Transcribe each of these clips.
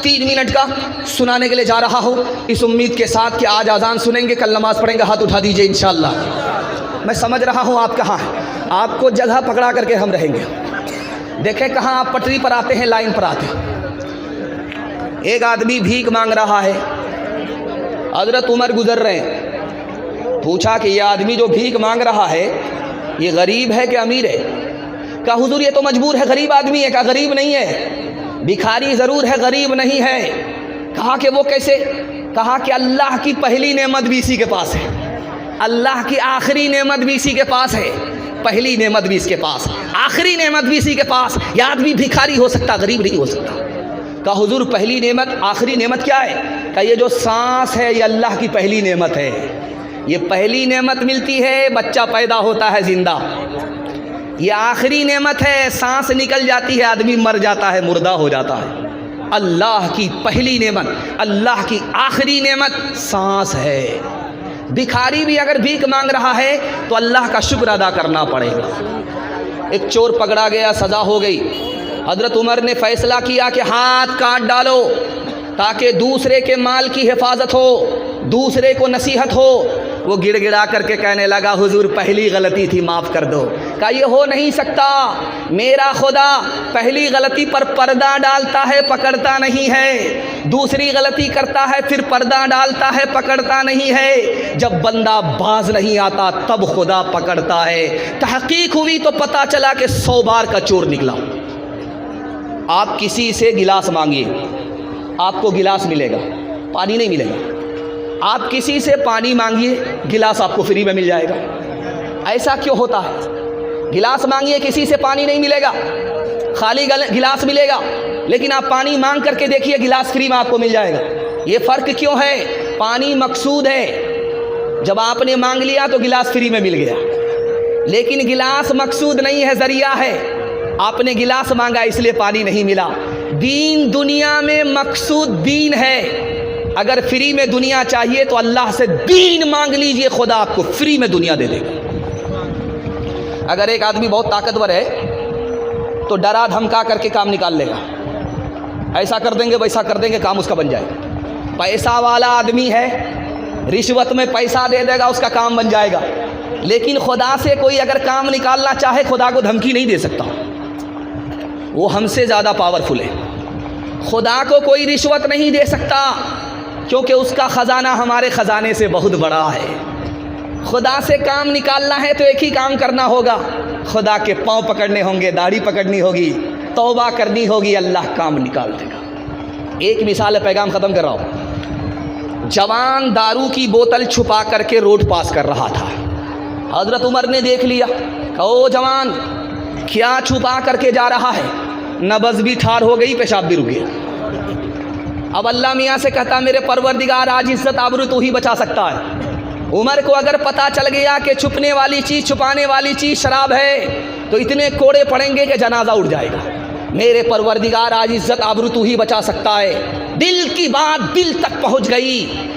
3 minute کا سنانے کے لیے جا رہا ہوں، اس امید کے ساتھ کہ آج اذان سنیں گے، کل نماز پڑھیں گے۔ ہاتھ اٹھا دیجئے انشاءاللہ۔ میں سمجھ رہا ہوں آپ کہاں ہیں، آپ کو جگہ پکڑا کر کے ہم رہیں گے۔ دیکھیں کہاں آپ پٹری پر آتے ہیں، لائن پر آتے ہیں۔ ایک آدمی بھیک مانگ رہا ہے، حضرت عمر گزر رہے ہیں، پوچھا کہ یہ آدمی جو بھیک مانگ رہا ہے یہ غریب ہے کہ امیر ہے؟ کہا حضور یہ تو مجبور ہے، غریب آدمی ہے۔ کہا غریب نہیں ہے، بھکاری ضرور ہے، غریب نہیں ہے۔ کہا کہ وہ کیسے؟ کہا کہ اللہ کی پہلی نعمت بھی اسی کے پاس ہے، اللہ کی آخری نعمت بھی اسی کے پاس ہے، پہلی نعمت بھی اس کے پاس، آخری نعمت بھی اسی کے پاس۔ یہ آدمی بھکاری ہو سکتا، غریب نہیں ہو سکتا۔ کہا حضور پہلی نعمت، آخری نعمت کیا ہے؟ کہا یہ جو سانس ہے یہ اللہ کی پہلی نعمت ہے، یہ پہلی نعمت ملتی ہے بچہ پیدا ہوتا ہے زندہ، یہ آخری نعمت ہے سانس نکل جاتی ہے آدمی مر جاتا ہے، مردہ ہو جاتا ہے۔ اللہ کی پہلی نعمت، اللہ کی آخری نعمت سانس ہے۔ بھکاری بھی اگر بھیک مانگ رہا ہے تو اللہ کا شکر ادا کرنا پڑے گا۔ ایک چور پکڑا گیا، سزا ہو گئی، حضرت عمر نے فیصلہ کیا کہ ہاتھ کاٹ ڈالو تاکہ دوسرے کے مال کی حفاظت ہو، دوسرے کو نصیحت ہو۔ وہ گڑ گڑا کر کے کہنے لگا حضور پہلی غلطی تھی، معاف کر دو۔ کہا یہ ہو نہیں سکتا، میرا خدا پہلی غلطی پر پردہ ڈالتا ہے، پکڑتا نہیں ہے، دوسری غلطی کرتا ہے پھر پردہ ڈالتا ہے، پکڑتا نہیں ہے۔ جب بندہ باز نہیں آتا تب خدا پکڑتا ہے۔ تحقیق ہوئی تو پتہ چلا کہ 100 بار کا چور نکلا۔ آپ کسی سے گلاس مانگیے، آپ کو گلاس ملے گا، پانی نہیں ملے گا۔ آپ کسی سے پانی مانگیے، گلاس آپ کو فری میں مل جائے گا۔ ایسا کیوں ہوتا ہے؟ گلاس مانگیے، کسی سے پانی نہیں ملے گا، خالی گلاس ملے گا، لیکن آپ پانی مانگ کر کے دیکھیے گلاس فری میں آپ کو مل جائے گا۔ یہ فرق کیوں ہے؟ پانی مقصود ہے، جب آپ نے مانگ لیا تو گلاس فری میں مل گیا، لیکن گلاس مقصود نہیں ہے، ذریعہ ہے۔ آپ نے گلاس مانگا اس لیے پانی نہیں ملا۔ دین دنیا میں مقصود دین ہے۔ اگر فری میں دنیا چاہیے تو اللہ سے دین مانگ لیجئے، خدا آپ کو فری میں دنیا دے دے گا۔ اگر ایک آدمی بہت طاقتور ہے تو ڈرا دھمکا کر کے کام نکال لے گا، ایسا کر دیں گے ویسا کر دیں گے، کام اس کا بن جائے گا۔ پیسہ والا آدمی ہے، رشوت میں پیسہ دے دے گا، اس کا کام بن جائے گا۔ لیکن خدا سے کوئی اگر کام نکالنا چاہے خدا کو دھمکی نہیں دے سکتا، وہ ہم سے زیادہ پاورفل ہے۔ خدا کو کوئی رشوت نہیں دے سکتا کیونکہ اس کا خزانہ ہمارے خزانے سے بہت بڑا ہے۔ خدا سے کام نکالنا ہے تو ایک ہی کام کرنا ہوگا، خدا کے پاؤں پکڑنے ہوں گے، داڑھی پکڑنی ہوگی، توبہ کرنی ہوگی، اللہ کام نکال دے گا۔ ایک مثال ہے، پیغام ختم کر رہا ہوں۔ جوان دارو کی بوتل چھپا کر کے روڈ پاس کر رہا تھا، حضرت عمر نے دیکھ لیا، کہا او جوان کیا چھپا کر کے جا رہا ہے؟ نبض بھی ٹھار ہو گئی، پیشاب بھی رک گیا۔ اب اللہ میاں سے کہتا میرے پروردگار آج عزت آبرو تو ہی بچا سکتا ہے۔ عمر کو اگر پتہ چل گیا کہ چھپنے والی چیز، چھپانے والی چیز شراب ہے تو اتنے کوڑے پڑیں گے کہ جنازہ اٹھ جائے گا۔ میرے پروردگار آج عزت آبرو تو ہی بچا سکتا ہے۔ دل کی بات دل تک پہنچ گئی،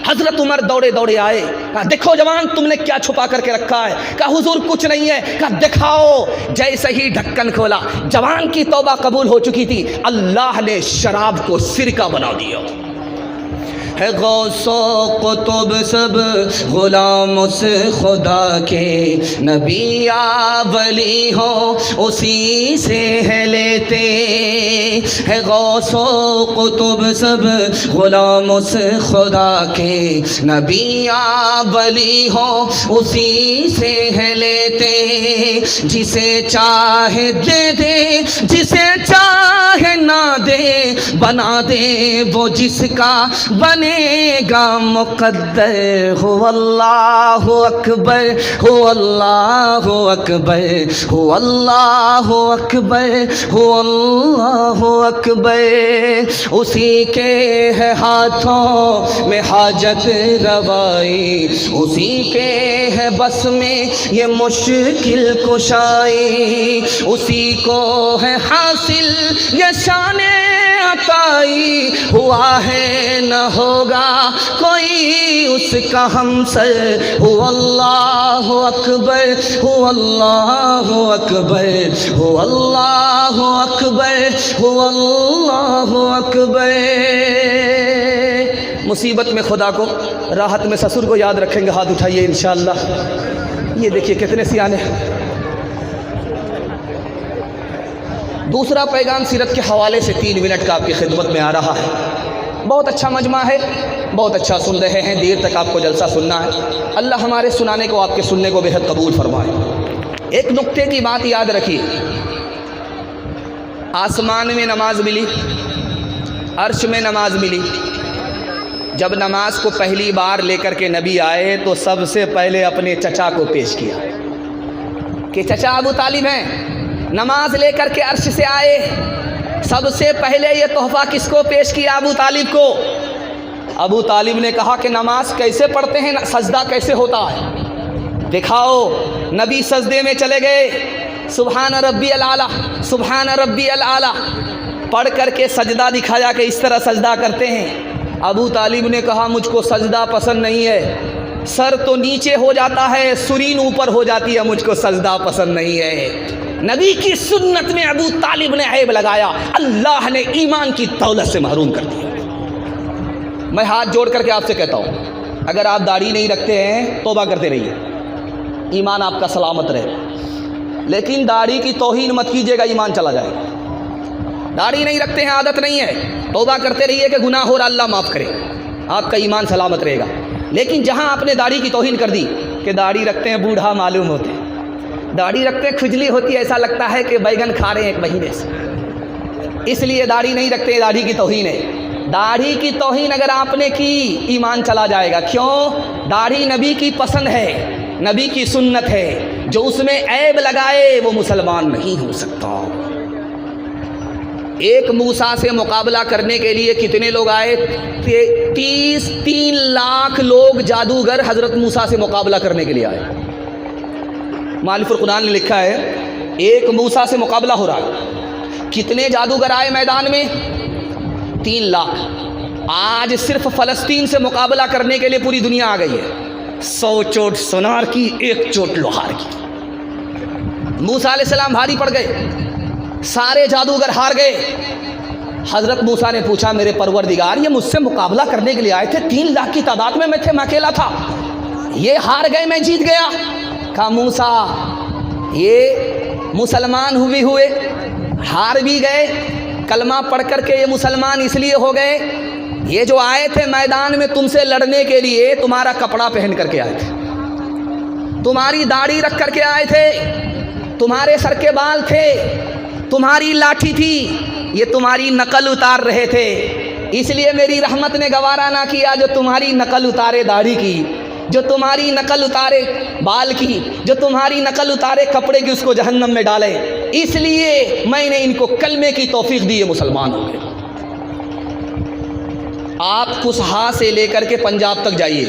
حضرت عمر دوڑے دوڑے آئے، کہا دیکھو جوان تم نے کیا چھپا کر کے رکھا ہے؟ کہا حضور کچھ نہیں ہے۔ کہا دکھاؤ۔ جیسے ہی ڈھکن کھولا، جوان کی توبہ قبول ہو چکی تھی، اللہ نے شراب کو سرکہ بنا دیا۔ ہے غوث و قطب سب غلام سے خدا کے، نبی یا ولی ہو اسی سے ہے لیتے۔ ہے غوث و قطب سب غلام سے خدا کے، نبی یا ولی ہو اسی سے ہے لیتے۔ جسے چاہے دے دے، جسے چاہے نہ دے، بنا دے وہ جس کا بنے گا مقدر۔ ہو اللہ اکبر، ہو اللہ اکبر، ہو اللہ اکبر، ہو اللہ اکبر۔ اسی کے ہے ہاتھوں میں حاجت روائی، اسی کے ہے بس میں یہ مشکل کشائی، اسی کو ہے حاصل یہ شان عطائی۔ ہو ہوا ہے نہ ہوگا کوئی اس کا ہمسر، هو اللہ اکبر، هو اللہ اکبر، هو اللہ اکبر، هو اللہ اکبر۔ مصیبت میں خدا کو، راحت میں سسر کو یاد رکھیں گے، ہاتھ اٹھائیے انشاءاللہ۔ یہ دیکھیے کتنے سیانے ہیں۔ دوسرا پیغام سیرت کے حوالے سے 3 منٹ کا آپ کی خدمت میں آ رہا ہے۔ بہت اچھا مجمع ہے، بہت اچھا سن رہے ہیں، دیر تک آپ کو جلسہ سننا ہے۔ اللہ ہمارے سنانے کو، آپ کے سننے کو بے حد قبول فرمائے۔ ایک نقطے کی بات یاد رکھیے، آسمان میں نماز ملی، عرش میں نماز ملی۔ جب نماز کو پہلی بار لے کر کے نبی آئے تو سب سے پہلے اپنے چچا کو پیش کیا کہ چچا ابو طالب ہیں، نماز لے کر کے عرش سے آئے۔ سب سے پہلے یہ تحفہ کس کو پیش کیا؟ ابو طالب کو۔ ابو طالب نے کہا کہ نماز کیسے پڑھتے ہیں، سجدہ کیسے ہوتا ہے، دکھاؤ۔ نبی سجدے میں چلے گئے، سبحان ربی الاعلیٰ، سبحان ربی الاعلیٰ پڑھ کر کے سجدہ دکھایا کہ اس طرح سجدہ کرتے ہیں۔ ابو طالب نے کہا مجھ کو سجدہ پسند نہیں ہے، سر تو نیچے ہو جاتا ہے، سرین اوپر ہو جاتی ہے، مجھ کو سجدہ پسند نہیں ہے۔ نبی کی سنت میں ابو طالب نے عیب لگایا، اللہ نے ایمان کی دولت سے محروم کر دیا۔ میں ہاتھ جوڑ کر کے آپ سے کہتا ہوں، اگر آپ داڑھی نہیں رکھتے ہیں توبہ کرتے رہیے، ایمان آپ کا سلامت رہے، لیکن داڑھی کی توہین مت کیجیے گا، ایمان چلا جائے گا۔ داڑھی نہیں رکھتے ہیں، عادت نہیں ہے، توبہ کرتے رہیے کہ گناہ ہو رہا، اللہ معاف کرے، آپ کا ایمان سلامت رہے گا۔ لیکن جہاں آپ نے داڑھی کی توہین کر دی کہ داڑھی رکھتے ہیں بوڑھا معلوم ہوتے ہیں، داڑھی رکھتے ہیں کھجلی ہوتی ہے، ایسا لگتا ہے کہ بیگن کھا رہے ہیں 1 مہینے سے، اس لیے داڑھی نہیں رکھتے، داڑھی کی توہین ہے۔ داڑھی کی توہین اگر آپ نے کی ایمان چلا جائے گا۔ کیوں؟ داڑھی نبی کی پسند ہے، نبی کی سنت ہے، جو اس میں عیب لگائے وہ مسلمان نہیں ہو سکتا۔ ایک موسیٰ سے مقابلہ کرنے کے لیے کتنے لوگ آئے؟ 3 لاکھ لوگ جادوگر حضرت موسیٰ سے مقابلہ کرنے کے لیے آئے۔ مؤلف القرآن نے لکھا ہے ایک موسیٰ سے مقابلہ ہو رہا ہے، کتنے جادوگر آئے میدان میں؟ 3 لاکھ۔ آج صرف فلسطین سے مقابلہ کرنے کے لیے پوری دنیا آ گئی ہے، 100 چوٹ سونار کی، 1 چوٹ لوہار کی۔ موسیٰ علیہ السلام بھاری پڑ گئے، سارے جادوگر ہار گئے۔ حضرت موسیٰ نے پوچھا میرے پروردگار یہ مجھ سے مقابلہ کرنے کے لیے آئے تھے، 3 لاکھ کی تعداد میں میں اکیلا تھا، یہ ہار گئے میں جیت گیا۔ کہا موسیٰ یہ مسلمان ہوئے ہار بھی گئے، کلمہ پڑھ کر کے یہ مسلمان اس لیے ہو گئے، یہ جو آئے تھے میدان میں تم سے لڑنے کے لیے تمہارا کپڑا پہن کر کے آئے تھے، تمہاری داڑھی رکھ کر کے آئے تھے، تمہارے سر کے بال تھے، تمہاری لاٹھی تھی، یہ تمہاری نقل اتار رہے تھے، اس لیے میری رحمت نے گوارا نہ کیا جو تمہاری نقل اتارے داڑھی کی، جو تمہاری نقل اتارے بال کی، جو تمہاری نقل اتارے کپڑے کی، اس کو جہنم میں ڈالے، اس لیے میں نے ان کو کلمے کی توفیق دی، یہ مسلمان ہو گئے۔ آپ کسہا سے لے کر کے پنجاب تک جائیے،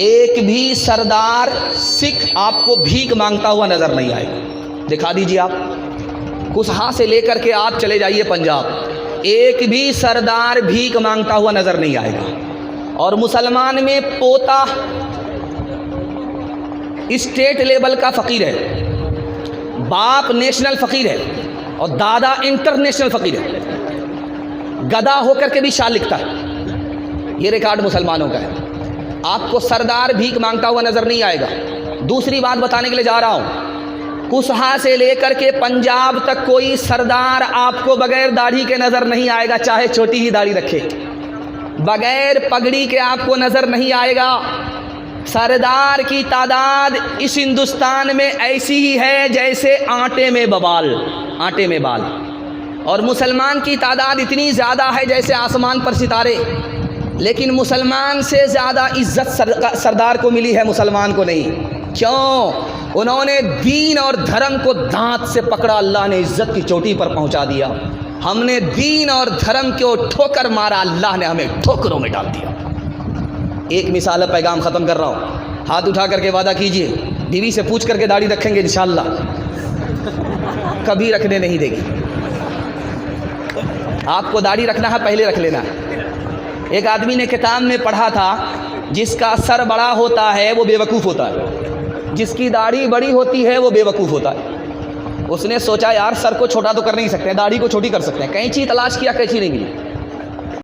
ایک بھی سردار سکھ آپ کو بھیک مانگتا ہوا نظر نہیں آئے گا، دکھا دیجیے آپ۔ کسہا سے لے کر کے آپ چلے جائیے پنجاب، ایک بھی سردار بھیک مانگتا ہوا نظر نہیں آئے گا۔ اور مسلمان میں پوتا اسٹیٹ لیول کا فقیر ہے، باپ نیشنل فقیر ہے، اور دادا انٹرنیشنل فقیر ہے، گدھا ہو کر کے بھی شعر لکھتا ہے، یہ ریکارڈ مسلمانوں کا ہے۔ آپ کو سردار بھیک مانگتا ہوا نظر نہیں آئے گا۔ دوسری بات بتانے کے لیے جا رہا ہوں، کسہا سے لے کر کے پنجاب تک کوئی سردار آپ کو بغیر داڑھی کے نظر نہیں آئے گا، چاہے چھوٹی ہی داڑھی رکھے، بغیر پگڑی کے آپ کو نظر نہیں آئے گا۔ سردار کی تعداد اس ہندوستان میں ایسی ہی ہے جیسے آٹے میں بال، اور مسلمان کی تعداد اتنی زیادہ ہے جیسے آسمان پر ستارے، لیکن مسلمان سے زیادہ عزت سردار کو ملی ہے، مسلمان کو نہیں۔ کیوں؟ انہوں نے دین اور دھرم کو دانت سے پکڑا، اللہ نے عزت کی چوٹی پر پہنچا دیا۔ ہم نے دین اور دھرم کو ٹھوکر مارا، اللہ نے ہمیں ٹھوکروں میں ڈال دیا۔ ایک مثال ہے، پیغام ختم کر رہا ہوں، ہاتھ اٹھا کر کے وعدہ کیجئے، بیوی سے پوچھ کر کے داڑھی رکھیں گے انشاءاللہ، کبھی رکھنے نہیں دے گی۔ آپ کو داڑھی رکھنا ہے پہلے رکھ لینا. ایک آدمی نے کتاب میں پڑھا تھا جس کا سر بڑا ہوتا ہے وہ بے وقوف ہوتا ہے, جس کی داڑھی بڑی ہوتی ہے وہ بے وقوف ہوتا ہے. اس نے سوچا یار سر کو چھوٹا تو کر نہیں سکتے, داڑھی کو چھوٹی کر سکتے ہیں. کینچی تلاش کیا, کینچی نہیں ملی.